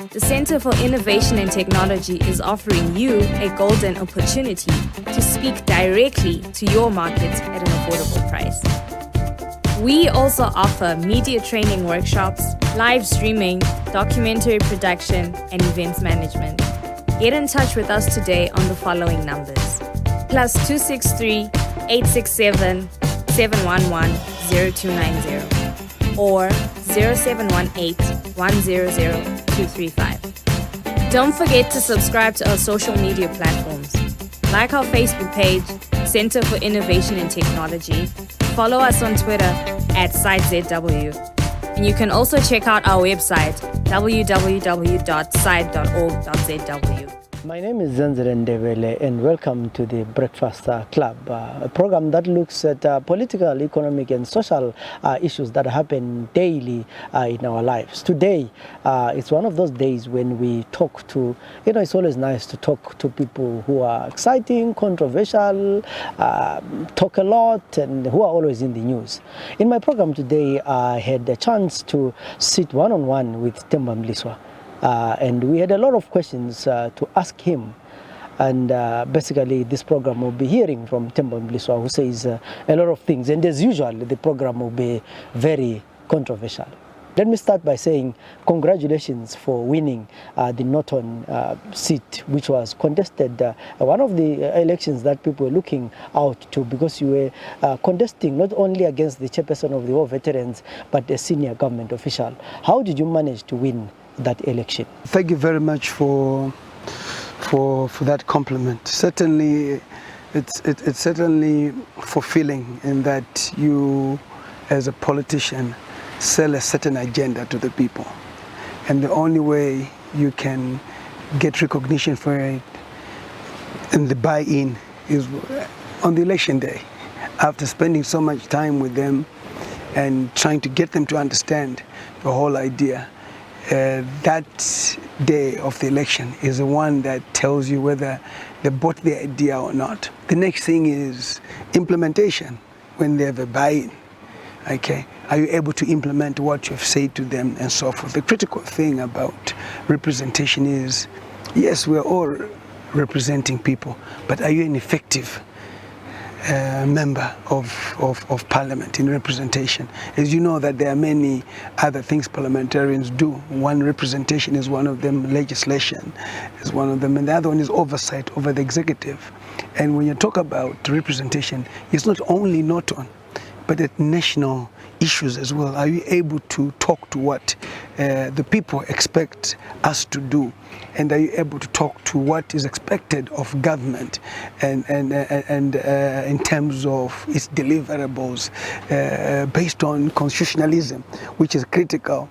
the Center for Innovation and Technology is offering you a golden opportunity to speak directly to your market at an affordable price. We also offer media training workshops, live streaming, documentary production, and events management. Get in touch with us today on the following numbers: +263 867 711 0290 or 0718 100 235. Don't forget to subscribe to our social media platforms. Like our Facebook page, Center for Innovation and Technology. Follow us on Twitter @SiteZW. And you can also check out our website, www.site.org.zw. My name is Zenzele Ndebele, and welcome to the Breakfast Club, a program that looks at political, economic and social issues that happen daily in our lives. Today, it's one of those days when we talk to, it's always nice to talk to people who are exciting, controversial, talk a lot, and who are always in the news. In my program today, I had a chance to sit one-on-one with Temba Mliswa. And we had a lot of questions to ask him. And basically, this program will be hearing from Temba Mliswa, who says a lot of things. And as usual, the program will be very controversial. Let me start by saying congratulations for winning the Norton seat, which was contested, one of the elections that people were looking out to, because you were contesting not only against the chairperson of the war veterans, but a senior government official. How did you manage to win that election? Thank you very much for that compliment. Certainly, it's certainly fulfilling in that you, as a politician, sell a certain agenda to the people, and the only way you can get recognition for it and the buy-in is on the election day. After spending so much time with them and trying to get them to understand the whole idea, that day of the election is the one that tells you whether they bought the idea or not. The next thing is implementation. When they have a buy-in, okay, are you able to implement what you've said to them and so forth? The critical thing about representation is, yes, we're all representing people, but are you an effective member of parliament in representation? As you know, that there are many other things parliamentarians do. One, representation is one of them, legislation is one of them, and the other one is oversight over the executive. And when you talk about representation, it's not only Norton, but at national issues as well. Are you able to talk to what the people expect us to do? And are you able to talk to what is expected of government and in terms of its deliverables based on constitutionalism, which is critical?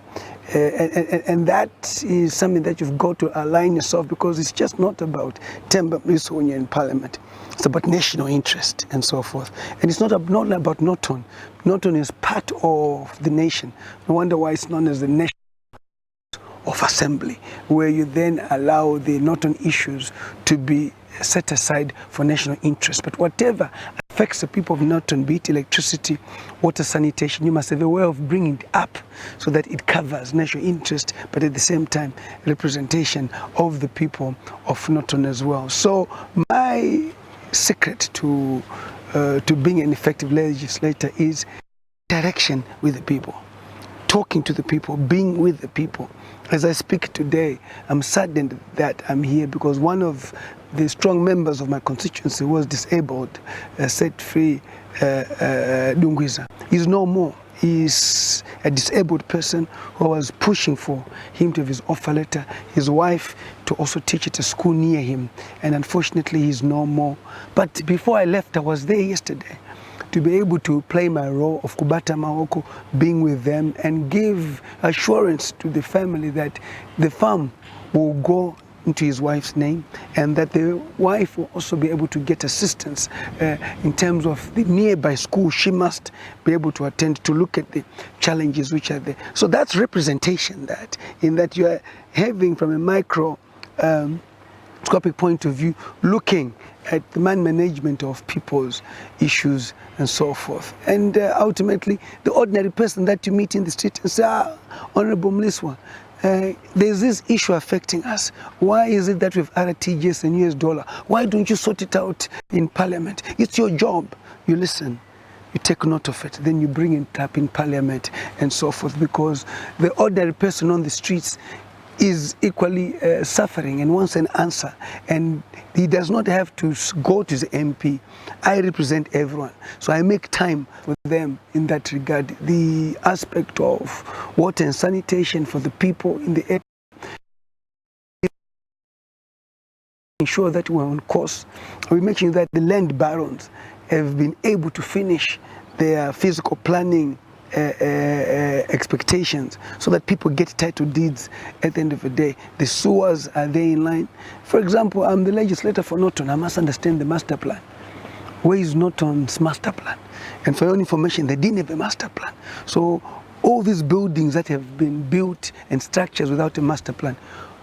And that is something that you've got to align yourself, because it's just not about Temba Mliswa when you're in parliament. It's about national interest and so forth. And it's not about Norton. Norton is part of the nation. No wonder why it's known as the nation of assembly, where you then allow the Norton issues to be set aside for national interest. But whatever affects the people of Norton, be it electricity, water, sanitation, you must have a way of bringing it up so that it covers national interest, but at the same time, representation of the people of Norton as well. So my secret to being an effective legislator is interaction with the people, talking to the people, being with the people. As I speak today, I'm saddened that I'm here because one of the strong members of my constituency was disabled, set free, Dungwiza. He's no more. He's a disabled person who was pushing for him to have his offer letter, his wife to also teach at a school near him, and unfortunately he's no more. But before I left, I was there yesterday to be able to play my role of Kubata Maoko, being with them and give assurance to the family that the farm will go into his wife's name, and that the wife will also be able to get assistance in terms of the nearby school she must be able to attend, to look at the challenges which are there. So that's representation, that in that you are having from a microscopic point of view, looking at the management of people's issues and so forth. And ultimately, the ordinary person that you meet in the street and say, Honorable Mliswa, there's this issue affecting us. Why is it that we have RTGS and US dollar? Why don't you sort it out in Parliament? It's your job. You listen. You take note of it, then you bring it up in Parliament and so forth, because the ordinary person on the streets is equally suffering and wants an answer, and he does not have to go to the MP. I represent everyone, so I make time for them in that regard. The aspect of water and sanitation for the people in the area, ensure that we're on course. We make sure that the land barons have been able to finish their physical planning expectations, so that people get title deeds at the end of the day. The sewers are there in line. For example, I'm the legislator for Norton. I must understand the master plan. Where is Norton's master plan? And for your information, they didn't have a master plan. So all these buildings that have been built and structures without a master plan,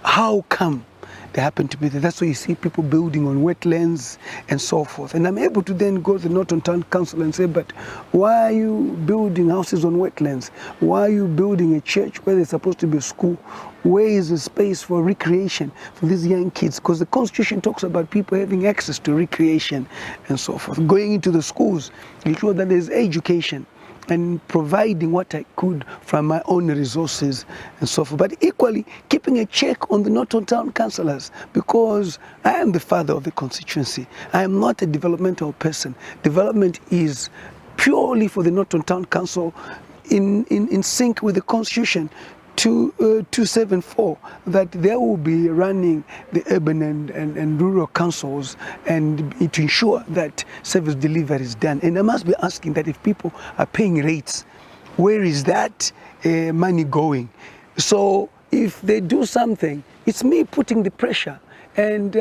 how come they happen to be there? That's why you see people building on wetlands and so forth. And I'm able to then go to the Norton Town Council and say, but why are you building houses on wetlands? Why are you building a church where there's supposed to be a school? Where is the space for recreation for these young kids? Because the Constitution talks about people having access to recreation and so forth. Going into the schools, ensure that there's education, and providing what I could from my own resources and so forth. But equally, keeping a check on the Norton Town councillors, because I am the father of the constituency. I am not a developmental person. Development is purely for the Norton Town Council in sync with the Constitution. 274, that they will be running the urban and rural councils, and to ensure that service delivery is done. And I must be asking that if people are paying rates, where is that money going? So if they do something, it's me putting the pressure. And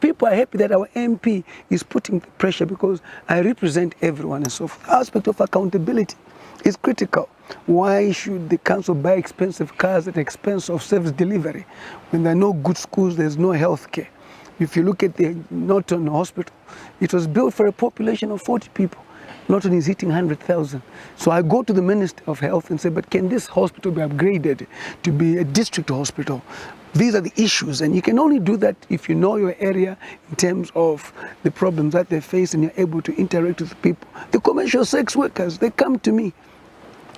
people are happy that our MP is putting the pressure, because I represent everyone and so forth. The aspect of accountability is critical. Why should the council buy expensive cars at the expense of service delivery? When there are no good schools, there's no health care. If you look at the Norton Hospital, it was built for a population of 40 people. Norton is hitting 100,000. So I go to the Minister of Health and say, but can this hospital be upgraded to be a district hospital? These are the issues, and you can only do that if you know your area in terms of the problems that they face, and you're able to interact with people. The commercial sex workers, they come to me,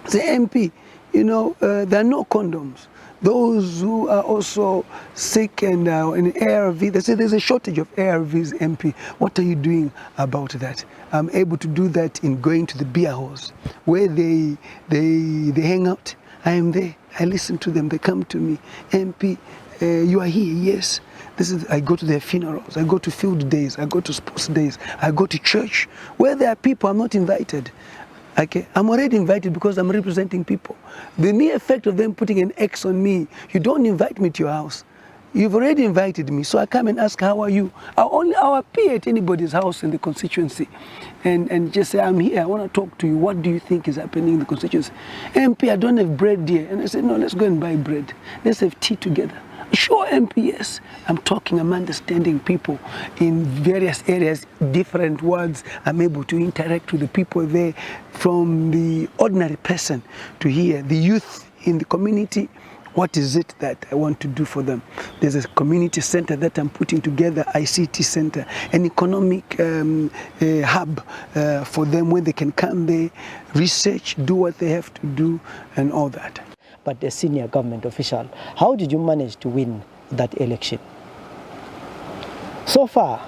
say, MP, there are no condoms. Those who are also sick and in ARV, they say there's a shortage of ARVs, MP. What are you doing about that? I'm able to do that in going to the beer halls where they hang out. I am there. I listen to them. They come to me. MP, you are here? Yes. I go to their funerals. I go to field days. I go to sports days. I go to church. Where there are people, I'm not invited. Okay, I'm already invited because I'm representing people. The mere effect of them putting an X on me, you don't invite me to your house. You've already invited me, so I come and ask, how are you? I'll appear at anybody's house in the constituency and just say, I'm here, I want to talk to you. What do you think is happening in the constituency? MP, I don't have bread here. And I said, no, let's go and buy bread. Let's have tea together. Sure, MP, yes. I'm understanding people in various areas, different words. I'm able to interact with the people there, from the ordinary person to hear the youth in the community. What is it that I want to do for them? There's a community center that I'm putting together, ICT center, an economic hub for them where they can come there, research, do what they have to do, and all that. But a senior government official, how did you manage to win that election? So far,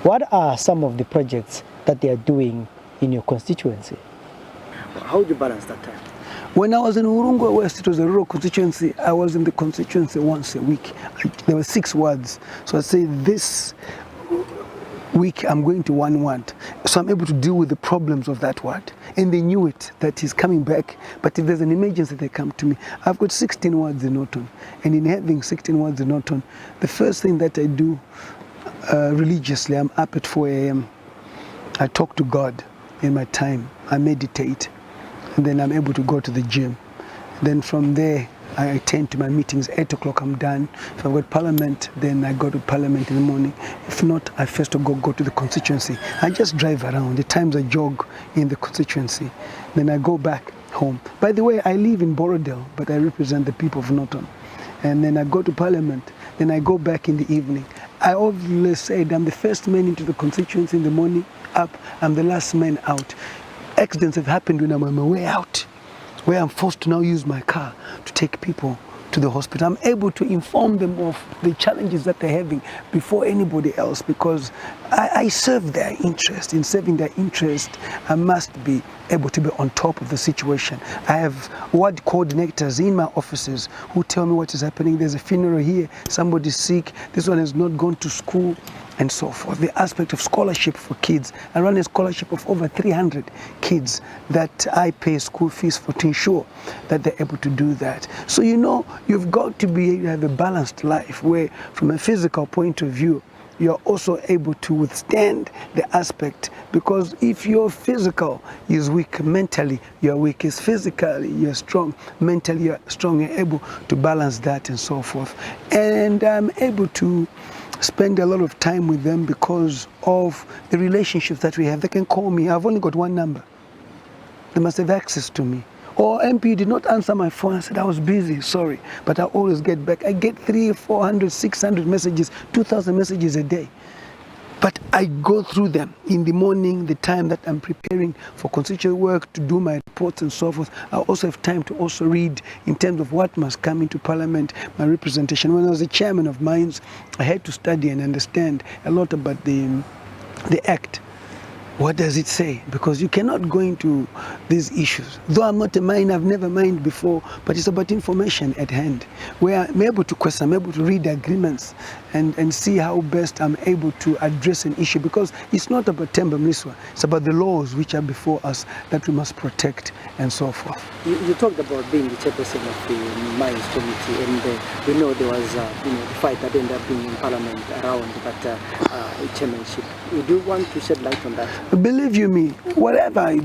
what are some of the projects that they are doing in your constituency? How do you balance that time? When I was in Urungwa West, it was a rural constituency. I was in the constituency once a week. There were 6 wards. So I say this week I'm going to one ward. So I'm able to deal with the problems of that ward. And they knew it, that he's coming back. But if there's an emergency, they come to me. I've got 16 wards in Norton. And in having 16 wards in Norton, the first thing that I do religiously, I'm up at 4 a.m. I talk to God in my time. I meditate. And then I'm able to go to the gym. Then from there, I attend to my meetings. 8 o'clock, I'm done. If I've got parliament, then I go to parliament in the morning. If not, I first go to the constituency. I just drive around. At times I jog in the constituency. Then I go back home. By the way, I live in Borodale, but I represent the people of Norton. and then I go to Parliament, then I go back in the evening. I always said I'm the first man into the constituency in the morning up, I'm the last man out. Accidents have happened when I'm on my way out, where I'm forced to now use my car to take people to the hospital. I'm able to inform them of the challenges that they're having before anybody else, because I serve their interest. In serving their interest, I must be able to be on top of the situation. I have ward coordinators in my offices who tell me what is happening. There's a funeral here, somebody's sick, this one has not gone to school, and so forth. The aspect of scholarship for kids. I run a scholarship of over 300 kids that I pay school fees for, to ensure that they're able to do that. So you've got to be able to have a balanced life where, from a physical point of view, you're also able to withstand the aspect, because if your physical is weak, mentally you're weak. If physically you're strong, mentally you're strong, you're able to balance that and so forth. And I'm able to spend a lot of time with them because of the relationships that we have. They can call me. I've only got one number. They must have access to me. Or MP did not answer my phone. I said, I was busy, sorry. But I always get back. I get 300, 400, 600 messages, 2,000 messages a day. But I go through them in the morning, the time that I'm preparing for constituency work, to do my reports and so forth. I also have time to also read in terms of what must come into Parliament, my representation. When I was a chairman of Mines, I had to study and understand a lot about the Act. What does it say? Because you cannot go into these issues. Though I'm not a miner, I've never mined before, but it's about information at hand, where I'm able to question, I'm able to read the agreements and see how best I'm able to address an issue, because it's not about Temba Mliswa, it's about the laws which are before us that we must protect and so forth. You talked about being the chairperson of the Mines Committee, and we know there was the fight that ended up being in Parliament around that chairmanship. You do want to shed light on that? Believe you me, whatever I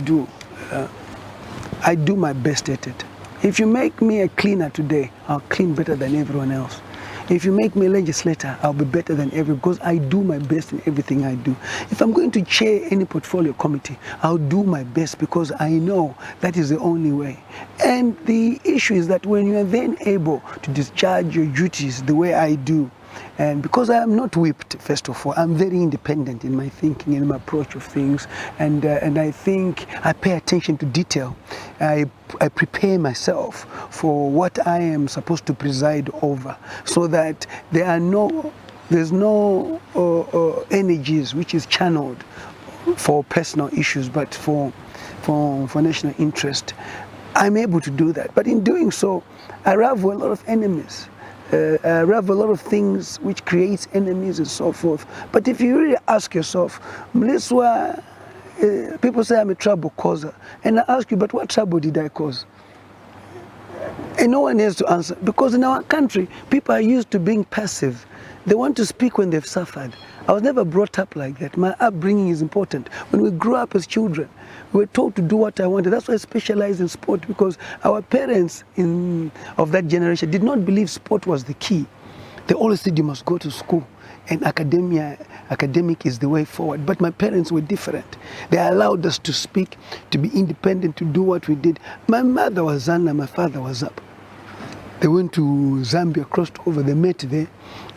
do my best at it. If you make me a cleaner today, I'll clean better than everyone else. If you make me a legislator, I'll be better than everyone, because I do my best in everything I do. If I'm going to chair any portfolio committee, I'll do my best, because I know that is the only way. And the issue is that when you are then able to discharge your duties the way I do, and because I am not whipped, first of all, I'm very independent in my thinking and my approach of things, and I think I pay attention to detail. I prepare myself for what I am supposed to preside over, so that there's no energies which is channeled for personal issues, but for national interest. I'm able to do that, but in doing so, I rival a lot of enemies. I have a lot of things which creates enemies and so forth. But if you really ask yourself, Mliswa, people say I'm a trouble causer. And I ask you, but what trouble did I cause? And no one has to answer. Because in our country, people are used to being passive. They want to speak when they've suffered. I was never brought up like that. My upbringing is important. When we grew up as children, we were told to do what I wanted. That's why I specialized in sport, because our parents of that generation did not believe sport was the key. They always said you must go to school, and academic is the way forward. But my parents were different. They allowed us to speak, to be independent, to do what we did. My mother was Zana, my father was up. They went to Zambia, crossed over, they met there.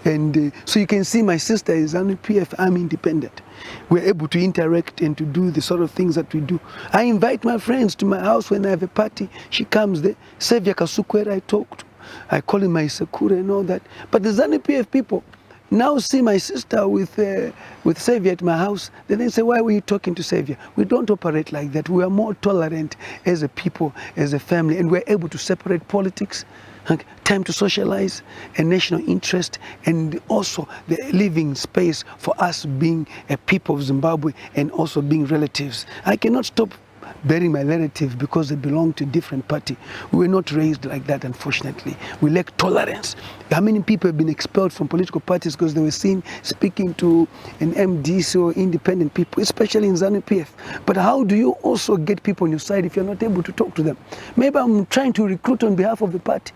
And so you can see my sister is on PF, I'm independent. We're able to interact and to do the sort of things that we do. I invite my friends to my house when I have a party. She comes there. Sevia Kasukwera I talk to. I call him my Sekura and all that. But the ZANU-PF people now see my sister with Sevia at my house. Then they say, why were you talking to Sevia? We don't operate like that. We are more tolerant as a people, as a family, and we're able to separate politics, time to socialize, and national interest, and also the living space for us being a people of Zimbabwe and also being relatives. I cannot stop burying my relatives because they belong to a different party. We were not raised like that, unfortunately. We lack tolerance. How many people have been expelled from political parties because they were seen speaking to an MDC or independent people, especially in ZANU-PF? But how do you also get people on your side if you're not able to talk to them? Maybe I'm trying to recruit on behalf of the party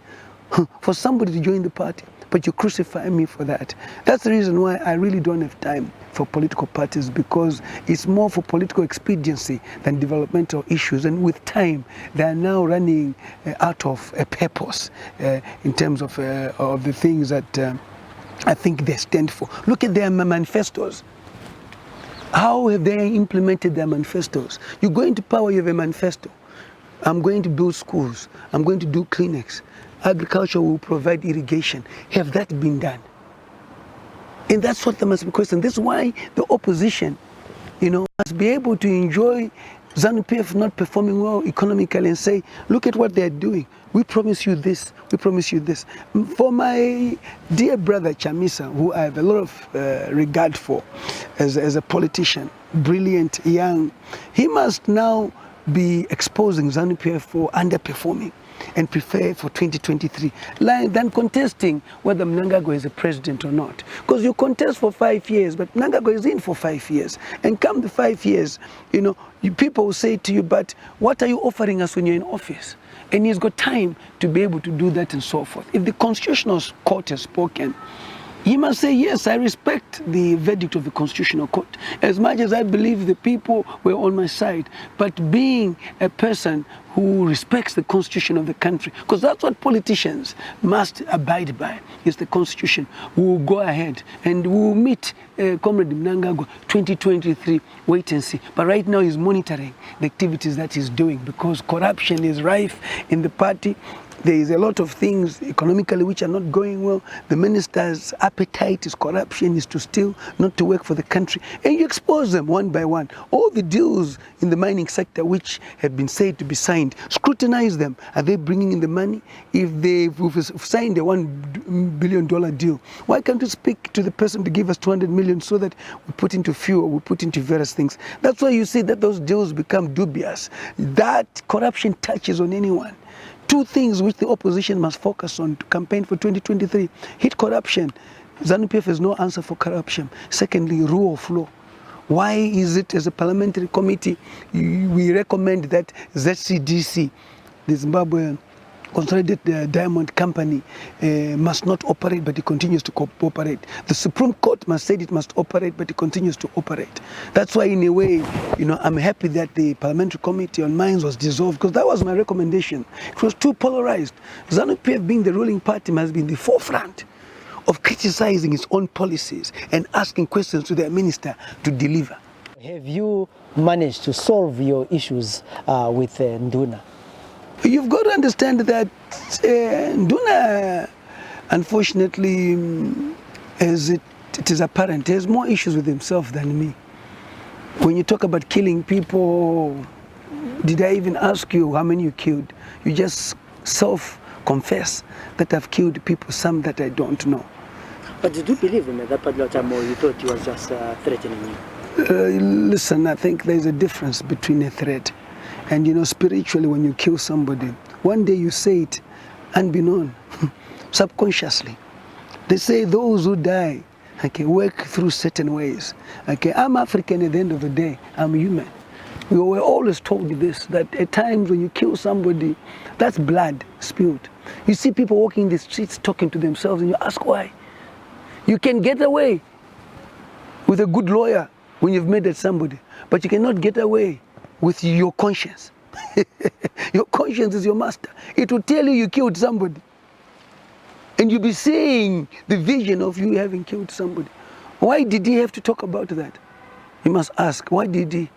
for somebody to join the party. but you crucify me for that. That's the reason why I really don't have time for political parties, because it's more for political expediency than developmental issues. And with time, they are now running out of a purpose in terms of the things that I think they stand for. Look at their manifestos. How have they implemented their manifestos? You go into power, you have a manifesto. I'm going to build schools. I'm going to do clinics. Agriculture will provide irrigation. Have that been done? And that's what there must be questioned. This is why the opposition, must be able to enjoy ZANU-PF not performing well economically and say, look at what they're doing. We promise you this. We promise you this. For my dear brother Chamisa, who I have a lot of regard for as a politician, brilliant, young, he must now be exposing ZANU-PF for underperforming and prepare for 2023, than contesting whether Mnangagwa is a president or not. Because you contest for 5 years, but Mnangagwa is in for 5 years. And come the 5 years, people will say to you, but what are you offering us when you're in office? And he's got time to be able to do that and so forth. If the Constitutional Court has spoken, he must say, yes, I respect the verdict of the Constitutional Court, as much as I believe the people were on my side. But being a person who respects the Constitution of the country, because that's what politicians must abide by, is the Constitution. We will go ahead and we will meet Comrade Mnangagwa 2023, wait and see. But right now he's monitoring the activities that he's doing, because corruption is rife in the party. There is a lot of things economically which are not going well. The minister's appetite is corruption, is to steal, not to work for the country. And you expose them one by one. All the deals in the mining sector which have been said to be signed, scrutinize them. Are they bringing in the money? If they've signed a $1 billion deal, why can't we speak to the person to give us 200 million so that we put into fuel, we put into various things? That's why you see that those deals become dubious. That corruption touches on anyone. Two things which the opposition must focus on to campaign for 2023. Hit corruption. ZANU-PF has no answer for corruption. Secondly, rule of law. Why is it as a parliamentary committee we recommend that ZCDC, the Zimbabwean Consolidated Diamond Company, must not operate, but it continues to cooperate? The Supreme Court must say it must operate, but it continues to operate. That's why, in a way, I'm happy that the Parliamentary Committee on Mines was dissolved, because that was my recommendation. It was too polarized. ZANU-PF, being the ruling party, must be in the forefront of criticizing its own policies and asking questions to their minister to deliver. Have you managed to solve your issues with Nduna? You've got to understand that Nduna, unfortunately, as it is apparent, has more issues with himself than me. When you talk about killing people, did I even ask you how many you killed? You just self-confess that I've killed people, some that I don't know. But did you believe him at that particular time, or you thought he was just threatening you? Listen, I think there's a difference between a threat and, spiritually, when you kill somebody, one day you say it unbeknown, subconsciously. They say those who die, work through certain ways. I'm African at the end of the day. I'm human. We were always told this, that at times when you kill somebody, that's blood spilled. You see people walking in the streets talking to themselves, and you ask why. You can get away with a good lawyer when you've murdered somebody, but you cannot get away with your conscience. Your conscience is your master. It will tell you killed somebody. And you'll be seeing the vision of you having killed somebody. Why did he have to talk about that? You must ask, why did he?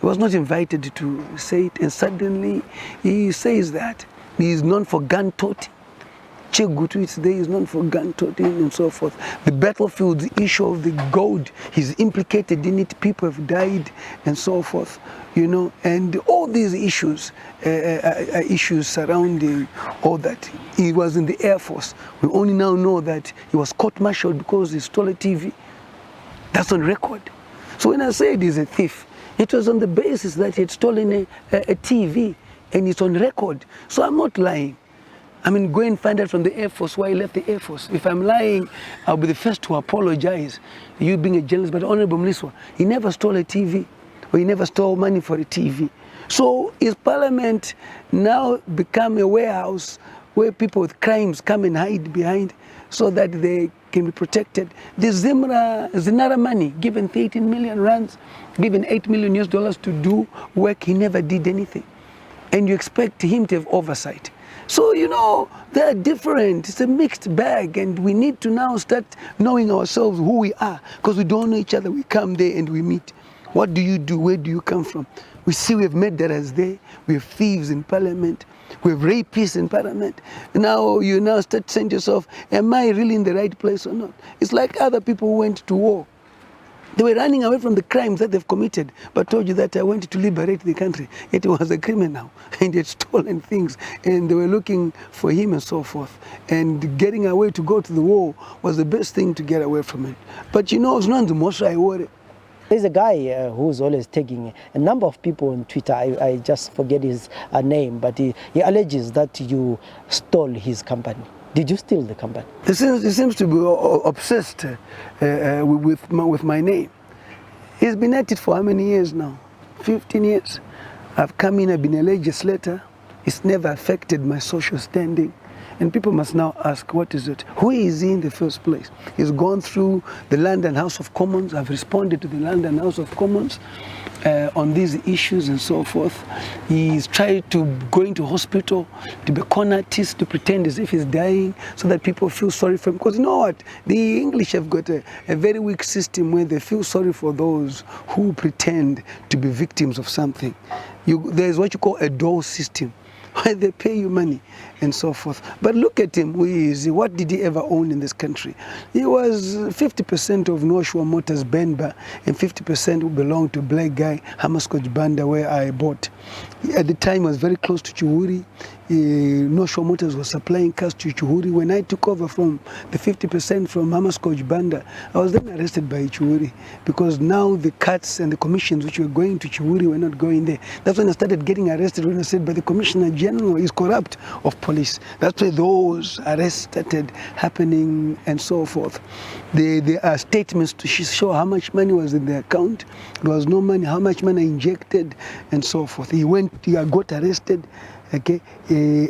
He was not invited to say it, and suddenly he says that. He is known for gun toting. Chegutu today is known for gun toting and so forth. The battlefield, the issue of the gold, he's implicated in it. People have died and so forth, and all these issues, issues surrounding all that. He was in the Air Force. We only now know that he was court-martialed because he stole a TV. That's on record. So when I said he's a thief, it was on the basis that he had stolen a TV, and it's on record. So I'm not lying. Go and find out from the Air Force why he left the Air Force. If I'm lying, I'll be the first to apologize. You being a journalist, but Honorable Mliswa, he never stole a TV, or he never stole money for a TV. So is Parliament now become a warehouse where people with crimes come and hide behind? so that they can be protected. The Zinara money, given 18 million rands, given $8 million US to do work, he never did anything. And you expect him to have oversight. So, they're different. It's a mixed bag, and we need to now start knowing ourselves, who we are, because we don't know each other. We come there and we meet. What do you do? Where do you come from? We see we have murderers there. We have thieves in parliament. We have rapists in parliament. Now you start saying to yourself, am I really in the right place or not? It's like other people who went to war. They were running away from the crimes that they've committed, but told you that I went to liberate the country. Yet he was a criminal, and he had stolen things, and they were looking for him and so forth. And getting away to go to the war was the best thing to get away from it. But it's not the most I worry. There's a guy who's always taking a number of people on Twitter. I just forget his name, but he alleges that you stole his company. Did you steal the company? He seems to be obsessed with my name. He's been at it for how many years now? 15 years. I've come in, I've been a legislator. It's never affected my social standing. And people must now ask, what is it? Who is he in the first place? He's gone through the London House of Commons. I've responded to the London House of Commons on these issues and so forth. He's tried to go into hospital to be a con artist, to pretend as if he's dying so that people feel sorry for him. Because you know what? The English have got a very weak system where they feel sorry for those who pretend to be victims of something. There's what you call a dole system, where they pay you money and so forth. But look at him, who is he? What did he ever own in this country? He was 50% of North Shore Motors Benba, and 50% belonged to black guy Hamaskoj Banda, where I bought. At the time, I was very close to Chuhuri. North Shore Motors was supplying cars to Chuhuri. When I took over from the 50% from Hamaskoj Banda, I was then arrested by Chuhuri, because now the cuts and the commissions which were going to Chuhuri were not going there. That's when I started getting arrested, when I said, but the Commissioner General is corrupt of police. That's why those arrests started happening and so forth. There are statements to show how much money was in the account. There was no money, how much money I injected and so forth. He got arrested. Okay,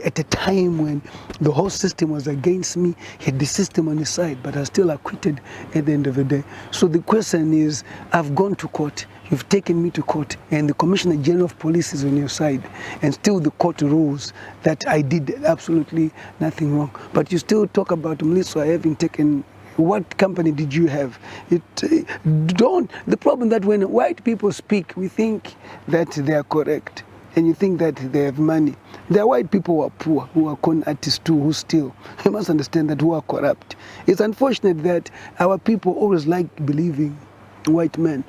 at a time when the whole system was against me. He had the system on his side, but I was still acquitted at the end of the day. So the question is, I've gone to court, you've taken me to court, and the Commissioner General of Police is on your side, and still the court rules that I did absolutely nothing wrong. But you still talk about Mliswa having taken. What company did you have? The problem that when white people speak, we think that they are correct, and you think that they have money. There are white people who are poor, who are con artists too, who steal. You must understand that, who are corrupt. It's unfortunate that our people always like believing white men.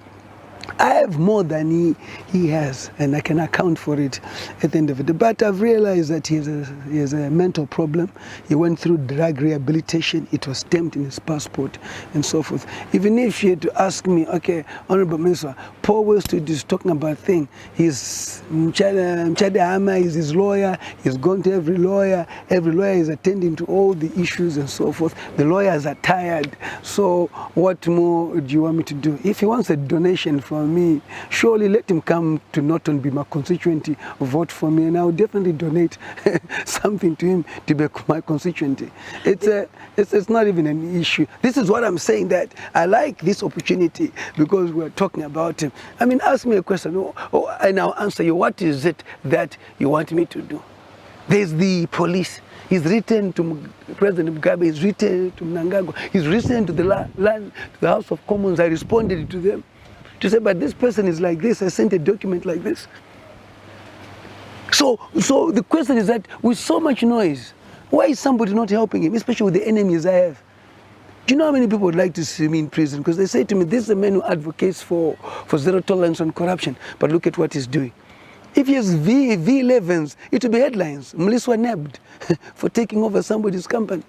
I have more than he has, and I can account for it at the end of the day. But I've realized that he has a mental problem. He went through drug rehabilitation. It was stamped in his passport and so forth. Even if you had to ask me, okay, Honorable Mliswa, Paul Westwood is talking about thing. He's Mchade Hama is his lawyer. He's gone to every lawyer. Every lawyer is attending to all the issues and so forth. The lawyers are tired. So what more do you want me to do? If he wants a donation for me, surely let him come to Norton, be my constituency, vote for me, and I'll definitely donate something to him to be my constituency. It's not even an issue. This is what I'm saying, that I like this opportunity because we're talking about him. I mean, ask me a question and I'll answer you. What is it that you want me to do? There's the police. He's written to President Mugabe, he's written to Mnangagwa, he's written to the House of Commons. I responded to them to say, but this person is like this, I sent a document like this. So the question is that with so much noise, why is somebody not helping him, especially with the enemies I have? Do you know how many people would like to see me in prison? Because they say to me, this is a man who advocates for zero tolerance on corruption, but look at what he's doing. If he has V11s, it will be headlines. Mliswa nabbed for taking over somebody's company.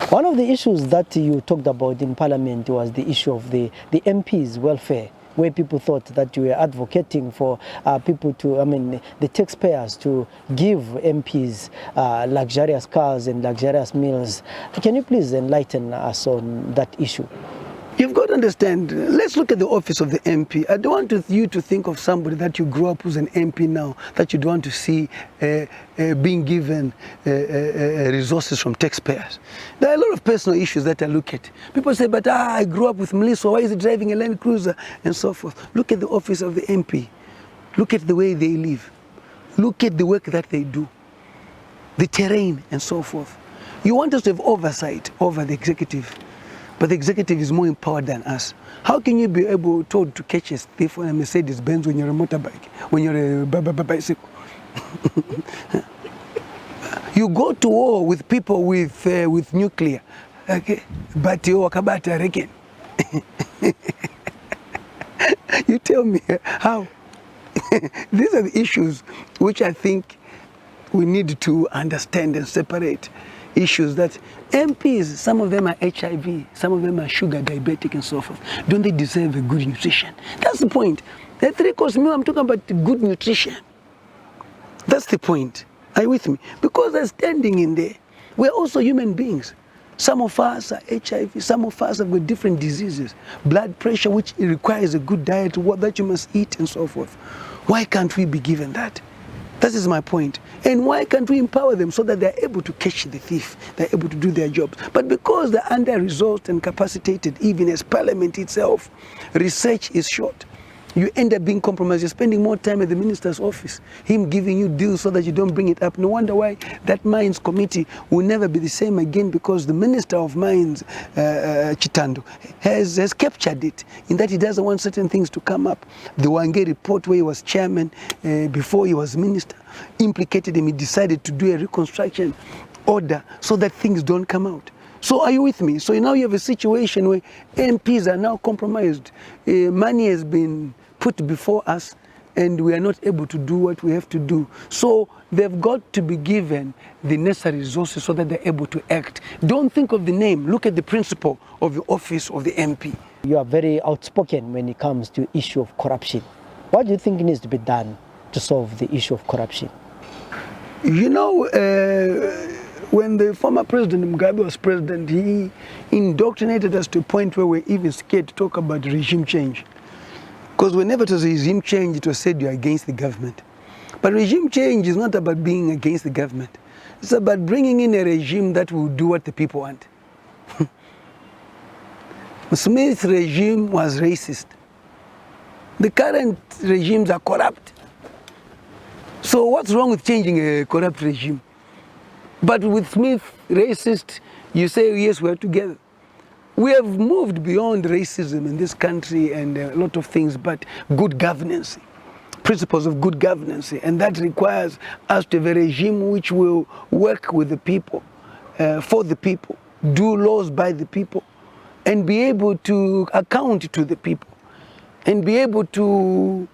One of the issues that you talked about in Parliament was the issue of the MPs' welfare, where people thought that you were advocating for people to, the taxpayers to give MPs luxurious cars and luxurious meals. Can you please enlighten us on that issue? You've got to understand, let's look at the office of the MP. I don't want you to think of somebody that you grew up who's an MP now, that you don't want to see being given resources from taxpayers. There are a lot of personal issues that I look at. People say, but I grew up with Mliswa, why is he driving a Land Cruiser, and so forth. Look at the office of the MP. Look at the way they live. Look at the work that they do, the terrain, and so forth. You want us to have oversight over the executive, but the executive is more empowered than us. How can you be told to catch a thief on a Mercedes-Benz when you're a motorbike, when you're a bicycle? You go to war with people with nuclear, okay? But you wakabata reckon. You tell me how? These are the issues which I think we need to understand and separate. Issues that MPs, some of them are HIV, some of them are sugar, diabetic, and so forth. Don't they deserve a good nutrition? That's the point. The 3-course meal, I'm talking about good nutrition. That's the point. Are you with me? Because they're standing in there. We're also human beings. Some of us are HIV, some of us have got different diseases. Blood pressure, which requires a good diet, what that you must eat, and so forth. Why can't we be given that? That is my point. And why can't we empower them so that they're able to catch the thief, they're able to do their jobs? But because they're under-resourced and capacitated, even as Parliament itself, research is short. You end up being compromised. You're spending more time at the minister's office, him giving you deals so that you don't bring it up. No wonder why that mines committee will never be the same again, because the Minister of Mines, Chitando, has captured it in that he doesn't want certain things to come up. The Wange report, where he was chairman before he was minister, implicated him. He decided to do a reconstruction order so that things don't come out. So are you with me? So now you have a situation where MPs are now compromised. Money has been put before us and we are not able to do what we have to do. So they've got to be given the necessary resources so that they're able to act. Don't think of the name, look at the principle of the office of the MP. You are very outspoken when it comes to issue of corruption. What do you think needs to be done to solve the issue of corruption? You know, when the former president Mugabe was president, he indoctrinated us to a point where we're even scared to talk about regime change. Because whenever it was regime change, it was said you're against the government. But regime change is not about being against the government. It's about bringing in a regime that will do what the people want. Smith's regime was racist. The current regimes are corrupt. So what's wrong with changing a corrupt regime? But with Smith, racist, you say, yes, we're together. We have moved beyond racism in this country and a lot of things, but good governance, principles of good governance, and that requires us to have a regime which will work with the people, for the people, do laws by the people, and be able to account to the people, and be able to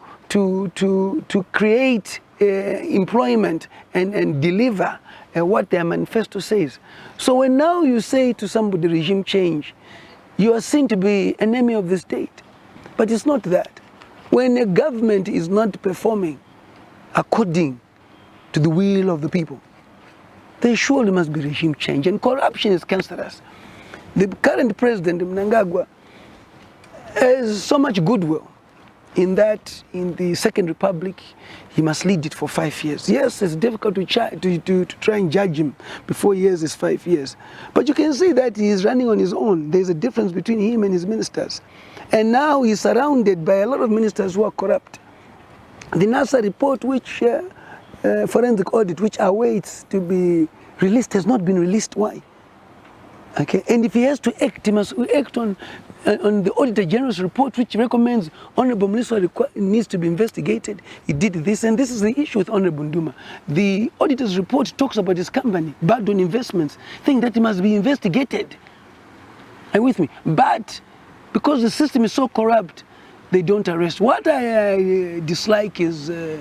create employment and deliver what their manifesto says. So when now you say to somebody regime change, you are seen to be an enemy of the state. But it's not that. When a government is not performing according to the will of the people, there surely must be regime change. And corruption is cancerous. The current president, Mnangagwa, has so much goodwill in that in the Second Republic, he must lead it for 5 years. Yes, it's difficult to try and judge him before he has his 5 years. But you can see that he is running on his own. There's a difference between him and his ministers. And now he's surrounded by a lot of ministers who are corrupt. The NASA report, which forensic audit, which awaits to be released, has not been released. Why? Okay, and if he has to act, he must act on the Auditor General's report, which recommends Honorable Mliswa needs to be investigated. He did this, and this is the issue with Honorable Nduma. The auditor's report talks about his company, Bardon Investments, saying that he must be investigated. Are you with me? But because the system is so corrupt, they don't arrest. What I dislike is the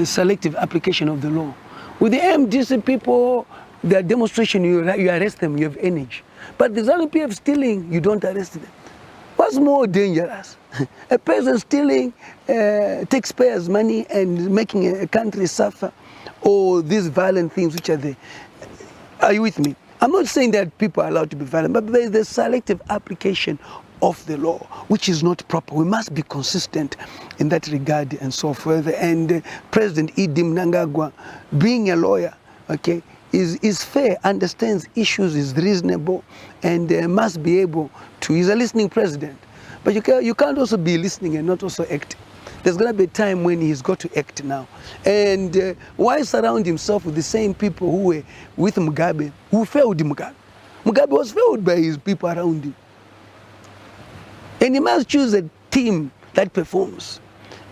selective application of the law. With the MDC people, their demonstration, you arrest them, you have energy. But the ZANU PF stealing, you don't arrest them. What's more dangerous? A person stealing taxpayers' money and making a country suffer, or these violent things which are there. Are you with me? I'm not saying that people are allowed to be violent, but there is the selective application of the law, which is not proper. We must be consistent in that regard and so forth. And President Idi Mnangagwa, being a lawyer, okay, is fair, understands issues, is reasonable, and must be able to. He's a listening president, but you can't also be listening and not also acting. There's going to be a time when he's got to act now. And why surround himself with the same people who were with Mugabe, who failed Mugabe? Mugabe was failed by his people around him. And he must choose a team that performs.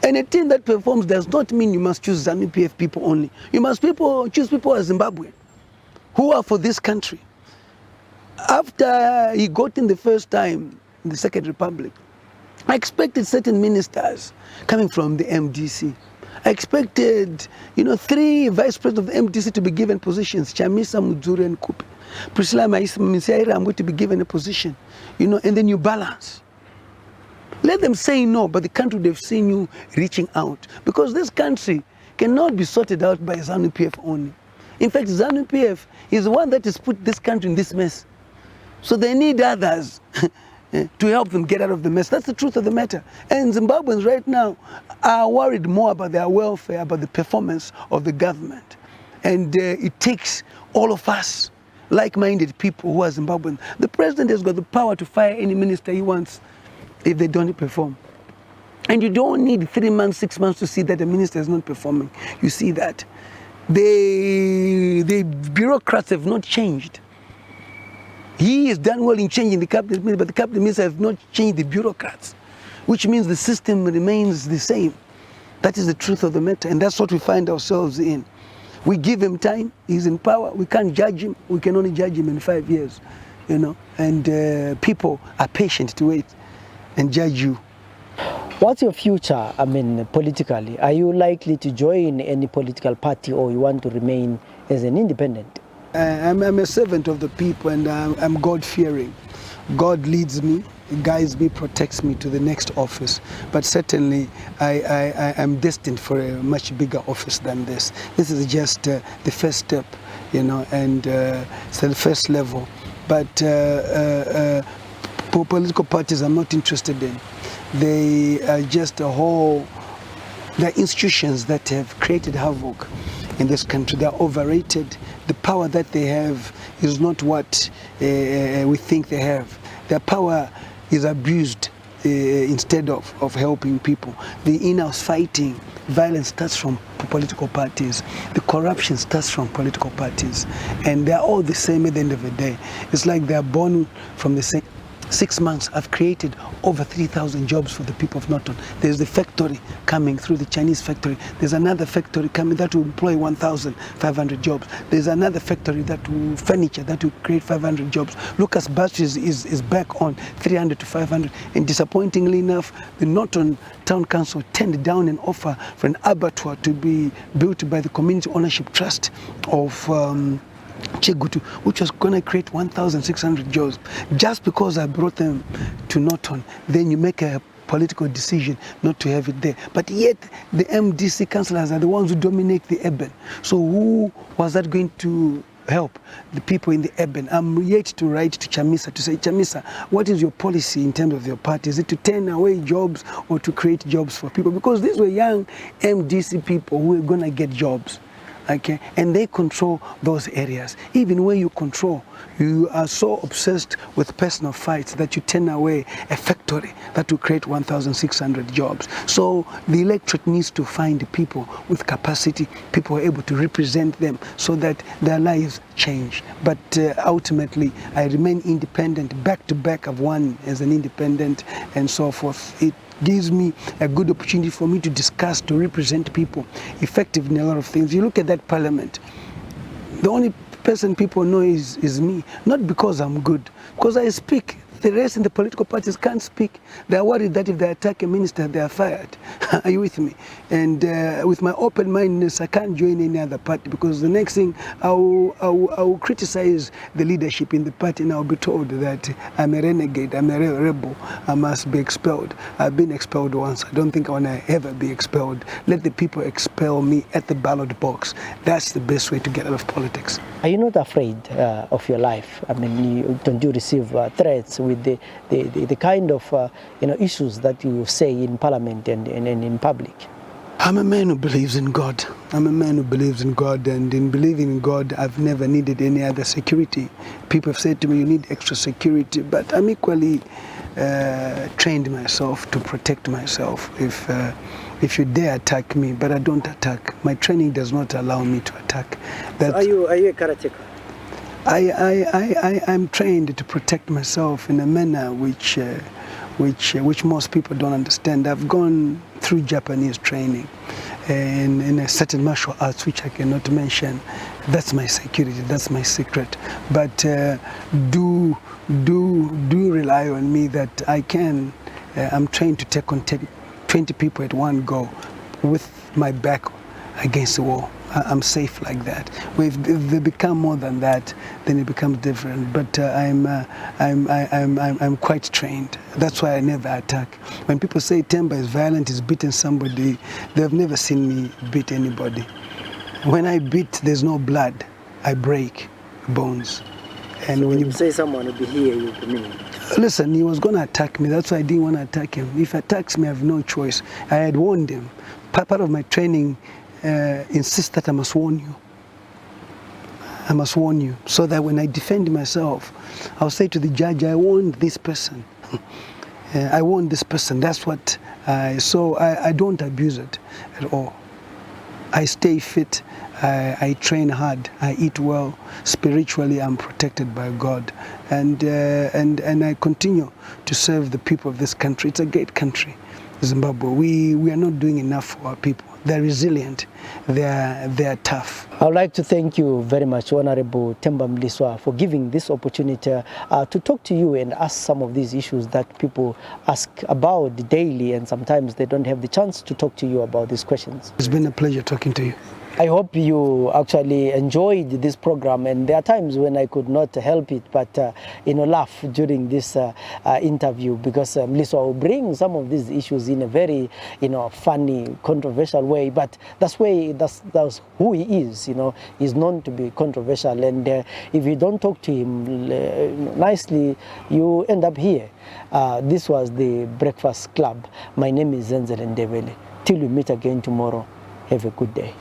And a team that performs does not mean you must choose ZANU-PF people only. You must choose people as Zimbabwean, who are for this country. After he got in the first time in the Second Republic, I expected certain ministers coming from the MDC. I expected, 3 vice presidents of the MDC to be given positions, Chamisa, Mudzuri, and Kupe. Priscilla Misiaira, I'm going to be given a position, and then you balance. Let them say no, but the country they've seen you reaching out. Because this country cannot be sorted out by ZANU-PF only. In fact, ZANU-PF is the one that has put this country in this mess. So they need others to help them get out of the mess. That's the truth of the matter. And Zimbabweans right now are worried more about their welfare, about the performance of the government. And it takes all of us, like-minded people who are Zimbabweans. The president has got the power to fire any minister he wants if they don't perform. And you don't need 3 months, 6 months to see that the minister is not performing. You see that. The bureaucrats have not changed. He has done well in changing the cabinet minister, but the cabinet minister have not changed the bureaucrats, which means the system remains the same. That is the truth of the matter, and that's what we find ourselves in. We give him time, he's in power, we can't judge him, we can only judge him in 5 years, and people are patient to wait and judge you. What's your future, politically? Are you likely to join any political party, or you want to remain as an independent? I'm a servant of the people, and I'm God-fearing. God leads me, guides me, protects me to the next office. But certainly, I am destined for a much bigger office than this. This is just the first step, and it's the first level. But political parties I'm not interested in. They are just they're institutions that have created havoc in this country. They're overrated. The power that they have is not what we think they have. Their power is abused instead of helping people. The in-house fighting, violence starts from political parties. The corruption starts from political parties. And they're all the same at the end of the day. It's like they're born from the same. 6 months, I've created over 3,000 jobs for the people of Norton. There's the factory coming through, the Chinese factory. There's another factory coming that will employ 1,500 jobs. There's another factory that will furniture that will create 500 jobs. Lucas Batteries is back on 300 to 500. And disappointingly enough, the Norton Town Council turned down an offer for an abattoir to be built by the Community Ownership Trust of Chigutu, which was going to create 1,600 jobs. Just because I brought them to Norton, then you make a political decision not to have it there. But yet, the MDC councillors are the ones who dominate the urban. So who was that going to help the people in the urban? I'm yet to write to Chamisa to say, Chamisa, what is your policy in terms of your party? Is it to turn away jobs or to create jobs for people? Because these were young MDC people who were going to get jobs. Okay, and they control those areas. Even when you control, you are so obsessed with personal fights that you turn away a factory that will create 1,600 jobs. So the electorate needs to find people with capacity, people who are able to represent them so that their lives change. But ultimately, I remain independent. Back to back, I've won as an independent and so forth. It gives me a good opportunity for me to discuss, to represent people effectively in a lot of things. You look at that parliament, the only person people know is me, not because I'm good, because I speak. The rest in the political parties can't speak. They're worried that if they attack a minister, they are fired. Are you with me? And with my open-mindedness, I can't join any other party, because the next thing I will criticize the leadership in the party, and I'll be told that I'm a renegade, I'm a rebel, I must be expelled. I've been expelled once. I don't think I want to ever be expelled. Let the people expel me at the ballot box. That's the best way to get out of politics. Are you not afraid of your life? Don't you receive threats with the kind of issues that you say in Parliament and in public? I'm a man who believes in God. I'm a man who believes in God, and in believing in God, I've never needed any other security. People have said to me, you need extra security, but I'm equally trained myself to protect myself if you dare attack me, but I don't attack. My training does not allow me to attack. So are you a karateka? I'm trained to protect myself in a manner which most people don't understand. I've gone through Japanese training in a certain martial arts which I cannot mention. That's my security, that's my secret. But do rely on me that I can. I'm trained to take on 20 people at one go with my back against the wall. I'm safe like that. If they become more than that, then it becomes different. But I'm quite trained. That's why I never attack. When people say Temba is violent, he's beating somebody, they've never seen me beat anybody. When I beat, there's no blood. I break bones. And so when you say someone will be here, you mean? Listen, he was going to attack me. That's why I didn't want to attack him. If he attacks me, I have no choice. I had warned him. Part of my training insists that I must warn you. I must warn you, so that when I defend myself, I'll say to the judge, I warned this person. I warned this person. That's what so I don't abuse it at all. I stay fit. I train hard. I eat well. Spiritually, I'm protected by God, and I continue to serve the people of this country. It's a great country, Zimbabwe. We are not doing enough for our people. They're resilient. They're tough. I would like to thank you very much, Honorable Temba Mliswa, for giving this opportunity to talk to you and ask some of these issues that people ask about daily, and sometimes they don't have the chance to talk to you about these questions. It's been a pleasure talking to you. I hope you actually enjoyed this program, and there are times when I could not help it but laugh during this interview, because Mliswa will bring some of these issues in a very funny, controversial way, but that's who he is. He's known to be controversial, and if you don't talk to him nicely, you end up here. This was the Breakfast Club. My name is Zenzele Ndebele. Till we meet again tomorrow, have a good day.